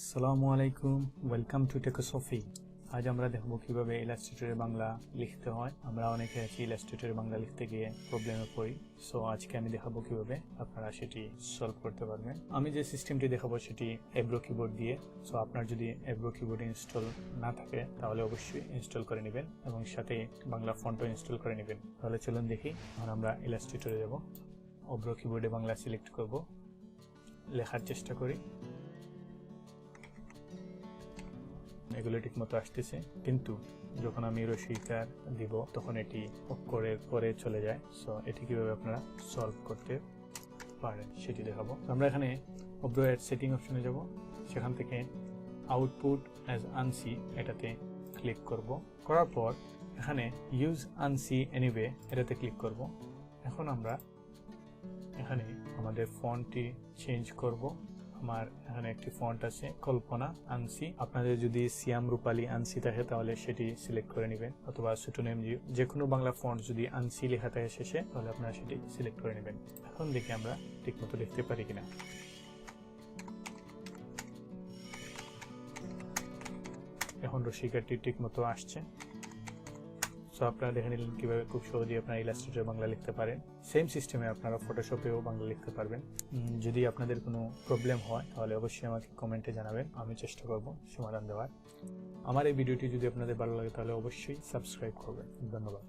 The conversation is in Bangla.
আসসালামু আলাইকুম, ওয়েলকাম টু টেকোসফি। আজ আমরা দেখব কিভাবে ইলাস্ট্রেটরে বাংলা লিখতে হয়। আমরা অনেকে আছি ইলাস্ট্রেটরে বাংলা লিখতে গিয়ে প্রবলেমে পড়ি। সো আজকে আমি দেখাবো কিভাবে আপনারা সেটি সলভ করতে পারবেন। আমি যে সিস্টেমটি দেখাবো সেটি অ্যাভ্রো কিবোর্ড দিয়ে। সো আপনার যদি অ্যাভ্রো কিবোর্ড ইনস্টল না থাকে তাহলে অবশ্যই ইনস্টল করে নেবেন এবং সাথে বাংলা ফন্টও ইনস্টল করে নেবেন। তাহলে চলুন দেখি। এখন আমরা ইলাস্ট্রেটরে যাব, অ্যাভ্রো কিবোর্ডে বাংলা সিলেক্ট করব, লেখার চেষ্টা করি। এগুলো ঠিক মতো আসতেছে, কিন্তু যখন আমি রসিকার দিব তখন এটি অক্ষরের পরে চলে যায়। সো এটি কিভাবে আপনারা সলভ করতে পারেন সেটি দেখাবো। আমরা এখানে অ্যাভ্রো এর সেটিং অপশনে যাব, সেখান থেকে আউটপুট অ্যাজ আনসি এটাতে ক্লিক করব। করার পর এখানে ইউজ আনসি এনিওয়ে এটাতে ক্লিক করব। এখন আমরা এখানে আমাদের ফন্টটি চেঞ্জ করব। আমার এখানে একটি ফন্ট আছে কল্পনা আনসি। আপনাদের যদি সিয়াম রূপালী আনসি থাকে তাহলে সেটি সিলেক্ট করে নেবেন, অথবা সুটোনেম যে কোনো বাংলা ফন্ট যদি আনসি লেখা থাকে শেষে তাহলে আপনারা সেটি সিলেক্ট করে নেবেন। এখন দেখি আমরা ঠিকমতো লিখতে পারি কিনা। এখন রসিকারটি ঠিকমতো আসছে। সো আপনারা দেখে নিলেন কিভাবে খুব সহজেই আপনারা ইলাস্ট্রেটরে বাংলা লিখতে পারেন। সেম সিস্টেমে আপনারা ফটোশপেও বাংলা লিখতে পারবেন। যদি আপনাদের কোনো প্রবলেম হয় তাহলে অবশ্যই আমাকে কমেন্টে জানাবেন, আমি চেষ্টা করব সমাধান দেওয়ার। আমার এই ভিডিওটি যদি আপনাদের ভালো লাগে তাহলে অবশ্যই সাবস্ক্রাইব করবেন। ধন্যবাদ।